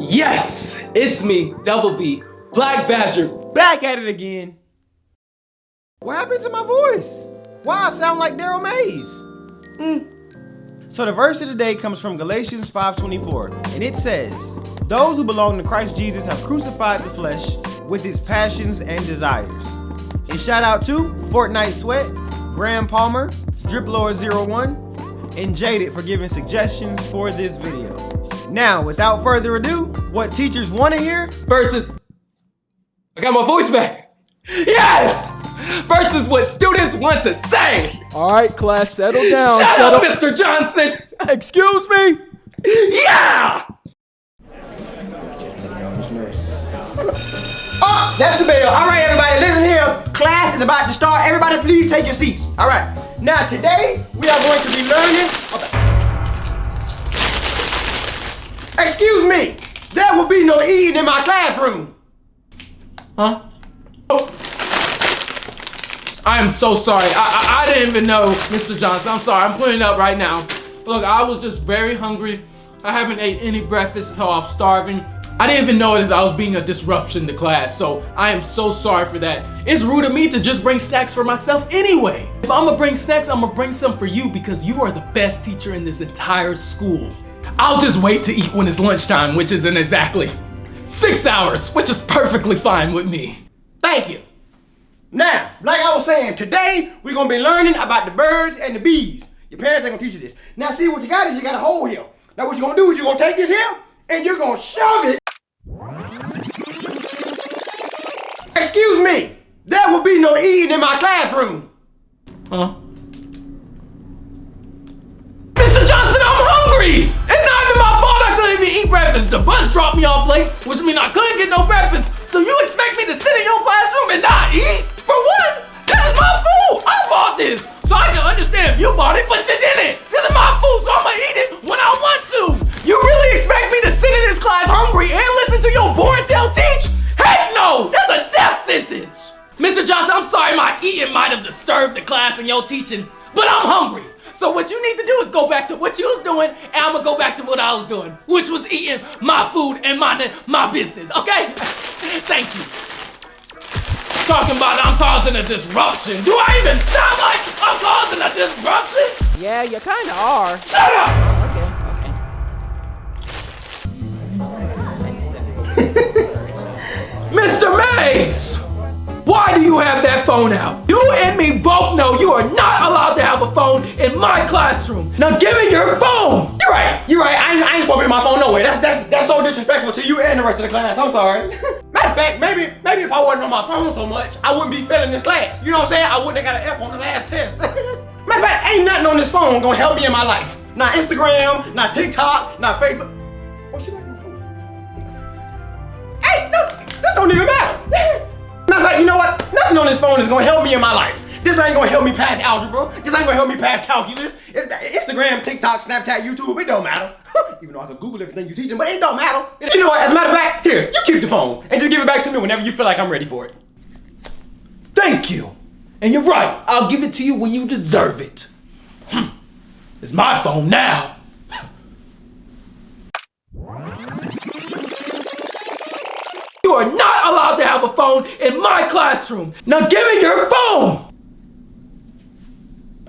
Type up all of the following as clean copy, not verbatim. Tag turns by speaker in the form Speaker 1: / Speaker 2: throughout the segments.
Speaker 1: Yes, it's me, Double B, Black Badger, back at it again.
Speaker 2: What happened to my voice? Why I sound like Daryl Mays? So the verse of the day comes from Galatians 5:24, and it says, "Those who belong to Christ Jesus have crucified the flesh with its passions and desires." And shout out to Fortnite Sweat, Graham Palmer, DripLord01, and Jaded for giving suggestions for this video. Now, without further ado, what teachers want to hear
Speaker 1: Versus, I got my voice back. Yes! Versus what students want to say.
Speaker 3: All right, class, settle down.
Speaker 1: Shut up, Mr. Johnson.
Speaker 3: Excuse me.
Speaker 1: Yeah!
Speaker 2: Oh, that's the bell. All right, everybody, listen here. Class is about to start. Everybody, please take your seats. All right. Now, today, we are going to be learning about... Excuse me. There will be no eating in my classroom.
Speaker 1: Huh? Oh. I am so sorry. I didn't even know, Mr. Johnson. I'm sorry. I'm putting it up right now. Look, I was just very hungry. I haven't ate any breakfast until I was starving. I didn't even notice I was being a disruption to class, so I am so sorry for that. It's rude of me to just bring snacks for myself anyway. If I'm gonna bring snacks, I'm gonna bring some for you because you are the best teacher in this entire school. I'll just wait to eat when it's lunchtime, which is in exactly 6 hours, which is perfectly fine with me.
Speaker 2: Thank you. Now, like I was saying, today we're gonna be learning about the birds and the bees. Your parents ain't gonna teach you this. Now see what you got is you got a hole here. Now what you're gonna do is you're gonna take this here and you're gonna shove it. Excuse me, there will be no eating in my classroom.
Speaker 1: Huh? Mr. Johnson, I'm hungry! It's not even my fault I couldn't even eat breakfast. The bus dropped me off late, which means I couldn't get no breakfast. So you expect me to sit in your classroom and not eat? For what? This is my food! I bought this! So I can understand if you bought it, but you didn't! This is my food, so I'ma eat it when I want to! You really expect me to sit in this class hungry and listen to your boring tail teach? Heck no! That's a death sentence! Mr. Johnson, I'm sorry my eating might have disturbed the class and your teaching, but I'm hungry. So what you need to do is go back to what you was doing, and I'm gonna go back to what I was doing, which was eating my food and minding my business, okay? Thank you. Talking about I'm causing a disruption. Do I even sound like I'm causing a disruption?
Speaker 3: Yeah, you kind of are.
Speaker 1: Shut up! Mr. Mays! Why do you have that phone out? You and me both know you are not allowed to have a phone in my classroom. Now give me your phone!
Speaker 2: You're right. I ain't bumping my phone no way. That's so disrespectful to you and the rest of the class. I'm sorry. Matter of fact, maybe if I wasn't on my phone so much, I wouldn't be failing this class. You know what I'm saying? I wouldn't have got an F on the last test. Matter of fact, ain't nothing on this phone gonna help me in my life. Not Instagram, not TikTok, not Facebook. Oh, she like my phone. Hey, no, that don't even matter. Matter of fact, you know what? Nothing on this phone is gonna help me in my life. This ain't gonna help me pass algebra. This ain't gonna help me pass calculus. Instagram, TikTok, Snapchat, YouTube, it don't matter. Even though I could Google everything you're teaching, but it don't matter. You know what? As a matter of fact, here, you keep the phone and just give it back to me whenever you feel like I'm ready for it.
Speaker 1: Thank you. And you're right, I'll give it to you when you deserve it. It's my phone now. You are not allowed to have a phone in my classroom. Now give me your phone.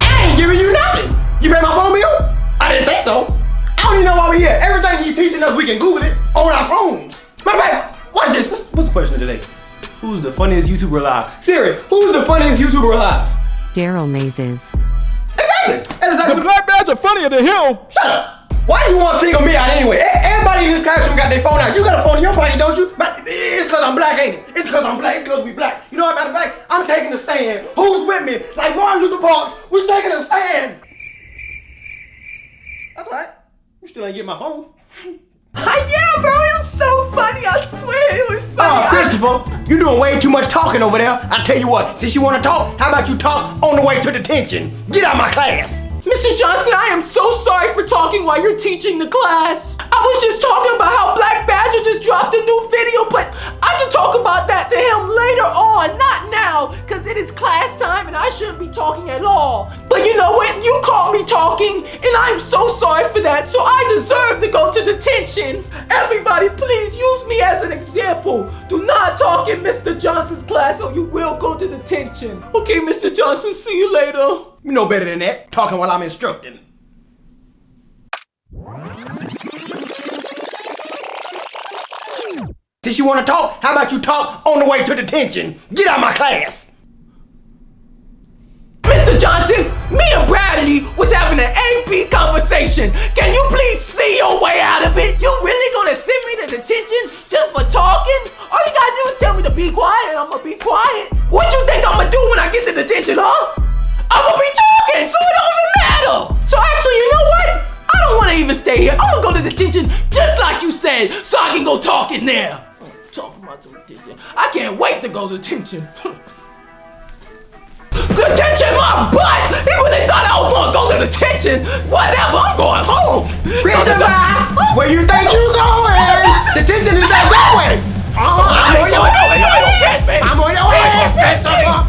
Speaker 2: I ain't giving you nothing. You pay my phone bill? I didn't think so. I don't even know why we're here. Everything you teaching us, we can Google it on our phones. Matter of fact, watch this. What's the question of the day? Who's the funniest YouTuber alive? Siri, who's the funniest YouTuber alive?
Speaker 4: Daryl Mazes.
Speaker 2: Exactly. That's exactly.
Speaker 3: The Black Badger funnier than him.
Speaker 2: Shut up. Why do you want to single me out anyway? Everybody in this classroom got their phone out. You got a phone in your pocket, don't you? But it's because I'm black, ain't it? It's because I'm black. It's because we black. You know what? Matter of fact, I'm taking a stand. Who's with me? Like Martin Luther Parks, we're taking a stand. That's all right. You still ain't get my phone.
Speaker 5: Yeah, bro, it was so funny. I swear it was funny.
Speaker 2: Christopher, you doing way too much talking over there. I tell you what, since you want to talk, how about you talk on the way to detention? Get out of my class.
Speaker 1: Mr. Johnson, I am so sorry for talking while you're teaching the class. I was just talking about how Black Badger just dropped a new video, but I can talk about that to him later on, not now, because it is class time and I shouldn't be talking at all. But you know what? You caught me talking, and I am so sorry for that, so I deserve to go to detention. detention. Everybody, please use me as an example. Do not talk in Mr. Johnson's class or you will go to detention. Okay, Mr. Johnson, see you later.
Speaker 2: You know better than that. Talking while I'm instructing. Since you want to talk, how about you talk on the way to detention? Get out of my class.
Speaker 1: Mr. Johnson, me and Bradley was having an AP conversation. Can you please see your way out of it? You really gonna send me to detention just for talking? All you gotta do is tell me to be quiet and I'm gonna be quiet. What you think I'm gonna do when I get to detention, huh? I'm gonna be talking, so it don't even matter. So actually, you know what? I don't wanna even stay here. I'm gonna go to detention just like you said, so I can go talk in there. Talking about some detention. I can't wait to go to detention. Detention my butt! He really thought I was gonna go to detention. Whatever, I'm going home.
Speaker 2: Christopher, where you think you going? Detention is that going? I'm on your way. I'm on your way, Christopher.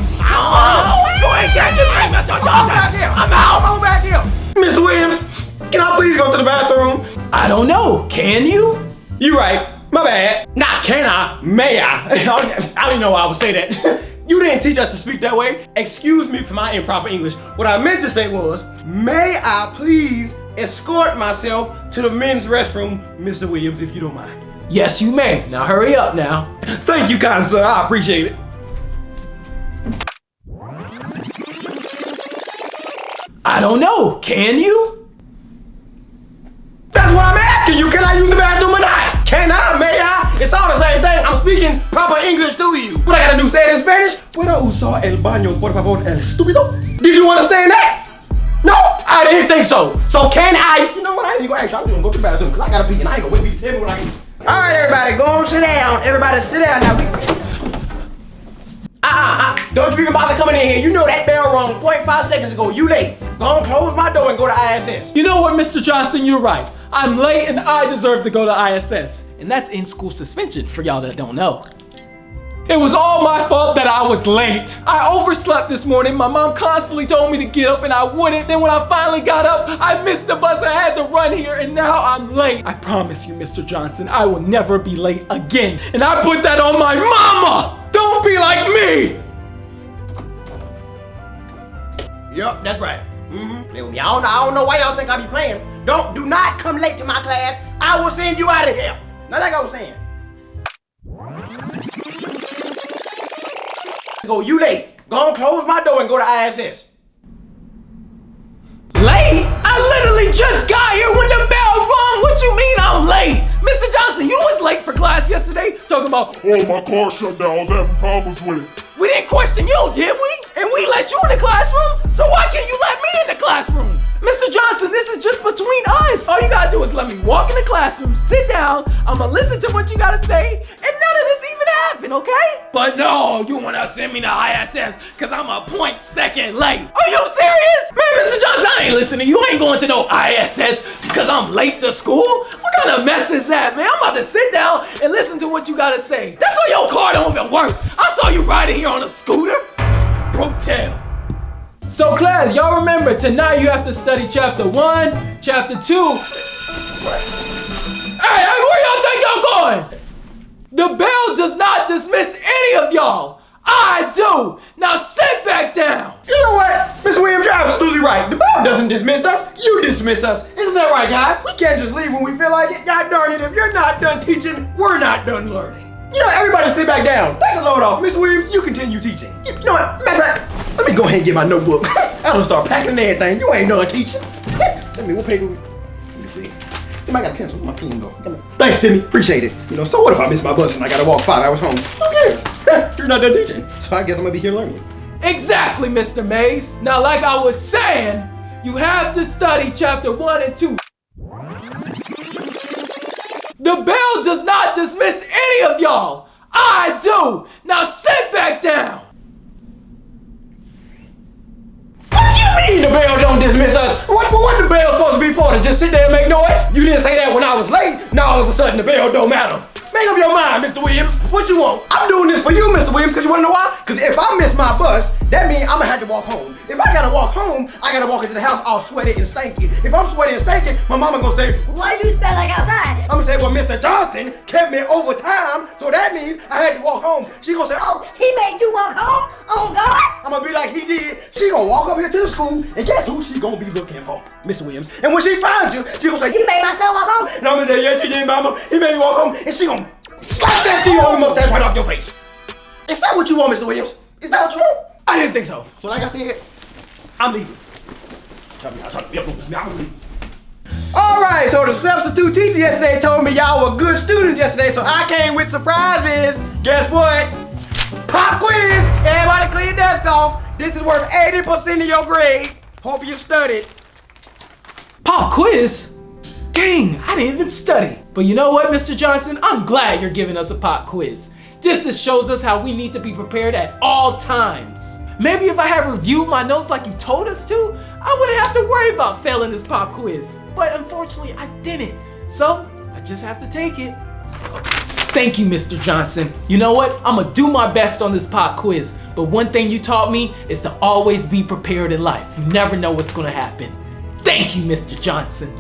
Speaker 1: You ain't catching me, Mr. Johnson. I'm out.
Speaker 2: Come on back here. Mr. Williams, can I please go to the bathroom?
Speaker 1: I don't know. Can you?
Speaker 2: You right. My bad. Not can I, may I? I don't even know why I would say that. You didn't teach us to speak that way. Excuse me for my improper English. What I meant to say was, may I please escort myself to the men's restroom, Mr. Williams, if you don't mind.
Speaker 1: Yes, you may. Now hurry up now.
Speaker 2: Thank you, kind sir. I appreciate it.
Speaker 1: I don't know. Can you?
Speaker 2: That's what I'm asking you. Can I use the bathroom or not? Can I? May I? It's all the same thing. I'm speaking proper English to you. What I gotta do? Say it in Spanish? Puedo usar el baño, por favor, el estúpido? Did you understand that? No, I didn't think so. So can I? You know what? I ain't gonna ask you. I'm just gonna go to the bathroom because I gotta pee and I ain't gonna wait for you to tell me what I can do. All right, everybody, go on, sit down. Everybody, sit down now. Don't you even bother coming in here. You know that bell rung 0.5 seconds ago. You late. Go on, close my door and go to ISS.
Speaker 1: You know what, Mr. Johnson? You're right. I'm late and I deserve to go to ISS. And that's in-school suspension for y'all that don't know. It was all my fault that I was late. I overslept this morning. My mom constantly told me to get up and I wouldn't. Then when I finally got up, I missed the bus. I had to run here and now I'm late. I promise you, Mr. Johnson, I will never be late again. And I put that on my mama. Don't be like me.
Speaker 2: Yup, that's right. I don't know why y'all think I be playing. Do not come late to my class. I will send you out of here. Now like I was saying. Go, you late. Go on, close my door and go to ISS.
Speaker 1: Late? I literally just got here when the bell rung. What you mean I'm late? Mr. Johnson, you was late for class yesterday talking about,
Speaker 3: Oh, my car shut down. I was having problems with it.
Speaker 1: we didn't question you, did we? And we let you in the classroom? So why can't you let me in the classroom? Mr. Johnson, this is just between us. All you gotta do is let me walk in the classroom, sit down, I'ma listen to what you gotta say, and none of this even happened, okay? But no, you wanna send me to ISS because I'm a 0.2 late. Are you serious? Man, Mr. Johnson, I ain't listening. You ain't going to no ISS because I'm late to school? What kind of mess is that, man? I'm about to sit down and listen to what you gotta say. That's why your car don't even work. I saw you riding here on a scooter. Broke tail. So class, y'all remember, tonight you have to study chapter 1, chapter 2. Hey, where y'all think y'all going? The bell does not dismiss any of y'all. I do. Now sit back down.
Speaker 2: You know what? Mr. Williams, you're absolutely right. The bell doesn't dismiss us. You dismiss us. Isn't that right, guys? We can't just leave when we feel like it. God darn it, if you're not done teaching, we're not done learning. You know, everybody sit back down. Take the load off. Mr. Williams, you continue teaching. You know what? Matter of fact, let me go ahead and get my notebook. I don't start packing and everything. You ain't done teaching. Let me, what paper? Let me see. I got a pencil. My pen though. Come on. Thanks, Timmy. Appreciate it. You know, so what if I miss my bus and I gotta walk 5 hours home? Who cares? You're not done teaching. So I guess I'm gonna be here learning.
Speaker 1: Exactly, Mr. Mays. Now, like I was saying, you have to study chapter 1 and 2. The bell does not dismiss any of y'all. I do. Now sit back down.
Speaker 2: What you mean the bell don't dismiss us? What the bell supposed to be for? To just sit there and make noise? You didn't say that when I was late. Now all of a sudden the bell don't matter. Make up your mind, Mr. Williams. What you want? I'm doing this for you, Mr. Williams, because you want to know why? Because if I miss my bus, that means I'm going to have to walk home. If I got to walk home, I got to walk into the house all sweaty and stanky. If I'm sweaty and stanky, my mama going to say,
Speaker 5: Why do you smell like outside?
Speaker 2: I'm going to say, well, Mr. Johnston kept me over time, so that means I had to walk home. She going to say,
Speaker 5: Oh, he made you walk home? Oh, God?
Speaker 2: I'm going to be like he did. She going to walk up here to the school, and guess who she going to be looking for? Mr. Williams. And when she finds you, she going to say,
Speaker 5: You made my son walk home?
Speaker 2: and I'm going to say, yeah, mama. He made me walk home, and she going to slap that Steve Harvey mustache right off your face. Is that what you want, Mr. Williams? Is that what you want? I didn't think so. So like I said, I'm leaving. I'm leaving. All right, so the substitute teacher yesterday told me y'all were good students yesterday, so I came with surprises. Guess what? Pop quiz. Everybody clean your desk off. This is worth 80% of your grade. Hope you studied.
Speaker 1: Pop quiz? Dang, I didn't even study. But you know what, Mr. Johnson? I'm glad you're giving us a pop quiz. This just shows us how we need to be prepared at all times. Maybe if I had reviewed my notes like you told us to, I wouldn't have to worry about failing this pop quiz. But unfortunately, I didn't. So, I just have to take it. Thank you, Mr. Johnson. You know what? I'm gonna do my best on this pop quiz. But one thing you taught me is to always be prepared in life. You never know what's gonna happen. Thank you, Mr. Johnson.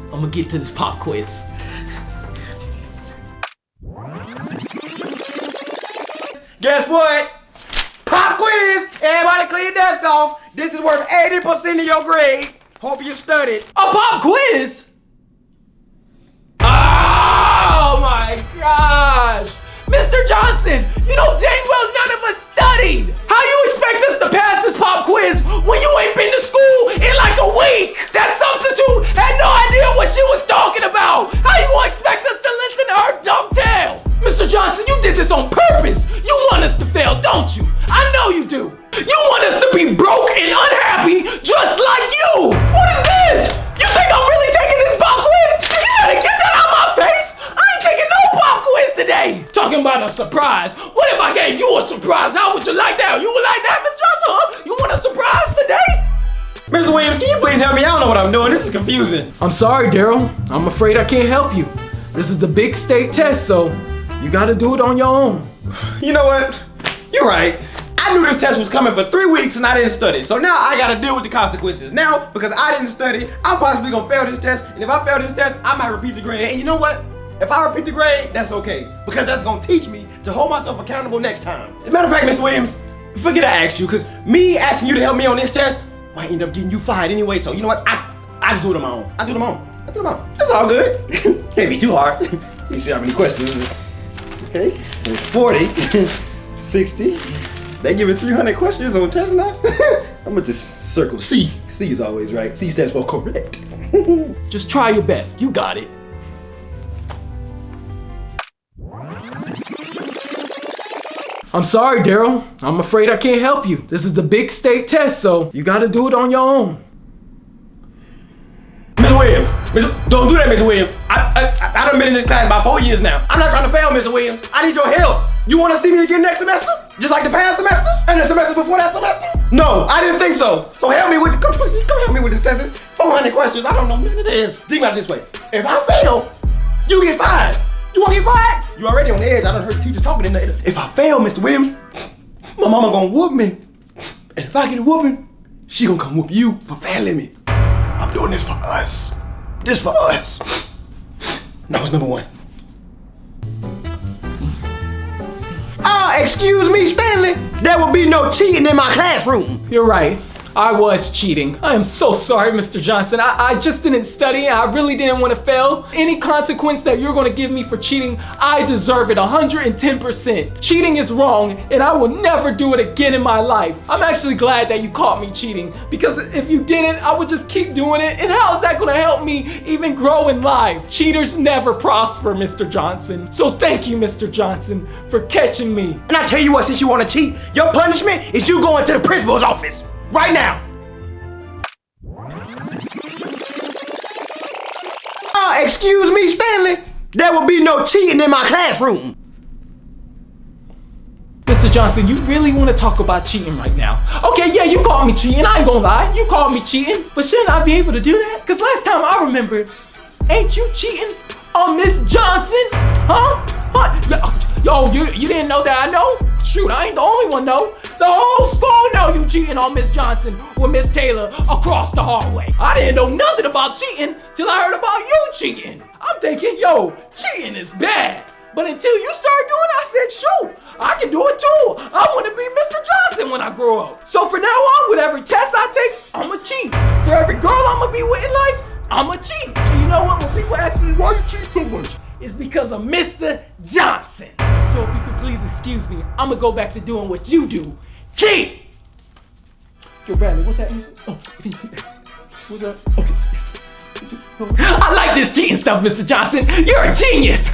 Speaker 1: I'm gonna get to this pop quiz.
Speaker 2: Guess what? Pop quiz. Everybody clean your desk off. This is worth 80% of your grade. Hope you studied.
Speaker 1: A pop quiz? Oh my gosh! Mr. Johnson, you know dang well none of us studied! How you expect us to pass this pop quiz when you ain't been to school in like a week? That substitute had no idea what she was talking about! How you gonna expect us to listen to her dumb tale? Mr. Johnson, you did this on purpose! You want us to fail, don't you? I know you do! You want us to be broke and unhappy just like you! What is this? You think I'm really taking this pop quiz? You gotta get that out of my face! I ain't taking no pop quiz today! Talking about a surprise. What if I gave you a surprise? How would you like that? You would like that, Miss Johnson? Huh? You want a surprise today?
Speaker 2: Mr. Williams, can you please help me? I don't know what I'm doing. This is confusing.
Speaker 1: I'm sorry, Daryl. I'm afraid I can't help you. This is the big state test, so you gotta do it on your own.
Speaker 2: You know what? You're right. I knew this test was coming for 3 weeks and I didn't study. So now I gotta deal with the consequences. Now, because I didn't study, I'm possibly gonna fail this test. And if I fail this test, I might repeat the grade. And you know what? If I repeat the grade, that's okay. Because that's gonna teach me to hold myself accountable next time. As a matter of fact, Mr. Williams, forget I asked you, because me asking you to help me on this test might end up getting you fired anyway. So you know what? I just do it on my own. I do it on my own. It's all good. Can't be too hard. Let me see how many questions. Okay, it's 40, 60. They give it 300 questions on test now. I'm gonna just circle C. C is always right. C stands for correct.
Speaker 1: Just try your best. You got it. I'm sorry, Daryl. I'm afraid I can't help you. This is the big state test, so you gotta do it on your own.
Speaker 2: Mr. Williams, don't do that, Mr. Williams. I done been in this class about 4 years now. I'm not trying to fail, Mr. Williams. I need your help. You want to see me again next semester? Just like the past semesters? And the semesters before that semester? No, I didn't think so. So help me with come help me with this test. It's 400 questions. I don't know none of this. Think about it this way. If I fail, you get fired. You want to get fired? You already on the edge. I done heard teachers talking in the. If I fail, Mr. Williams, my mama gonna whoop me. And if I get a whooping, she gonna come whoop you for failing me. I'm doing this for us. This for us. That was number 1. Excuse me, Stanley. There will be no cheating in my classroom.
Speaker 1: You're right. I was cheating. I am so sorry, Mr. Johnson. I just didn't study. I really didn't want to fail. Any consequence that you're going to give me for cheating, I deserve it 110%. Cheating is wrong, and I will never do it again in my life. I'm actually glad that you caught me cheating, because if you didn't, I would just keep doing it, and how is that going to help me even grow in life? Cheaters never prosper, Mr. Johnson. So thank you, Mr. Johnson, for catching me.
Speaker 2: And I tell you what, since you want to cheat, your punishment is you going to the principal's office. Right now! Excuse me, Stanley. There will be no cheating in my classroom.
Speaker 1: Mr. Johnson, you really want to talk about cheating right now? Okay, yeah, you called me cheating. I ain't gonna lie. You called me cheating. But shouldn't I be able to do that? Because last time I remember, ain't you cheating on Miss Johnson? Huh? So you didn't know that I know? Shoot, I ain't the only one though. The whole school know you cheating on Miss Johnson with Miss Taylor across the hallway. I didn't know nothing about cheating till I heard about you cheating. I'm thinking, yo, cheating is bad. But until you started doing it, I said, shoot, I can do it too. I want to be Mr. Johnson when I grow up. So from now on, with every test I take, I'ma cheat. For every girl I'ma be with in life, I'ma cheat. And you know what? When people ask me, why you cheat so much? It's because of Mr. Johnson. So if you could please excuse me, I'ma go back to doing what you do. Cheat! Yo, Bradley, what's that? Oh, what's up? Okay. I like this cheating stuff, Mr. Johnson. You're a genius.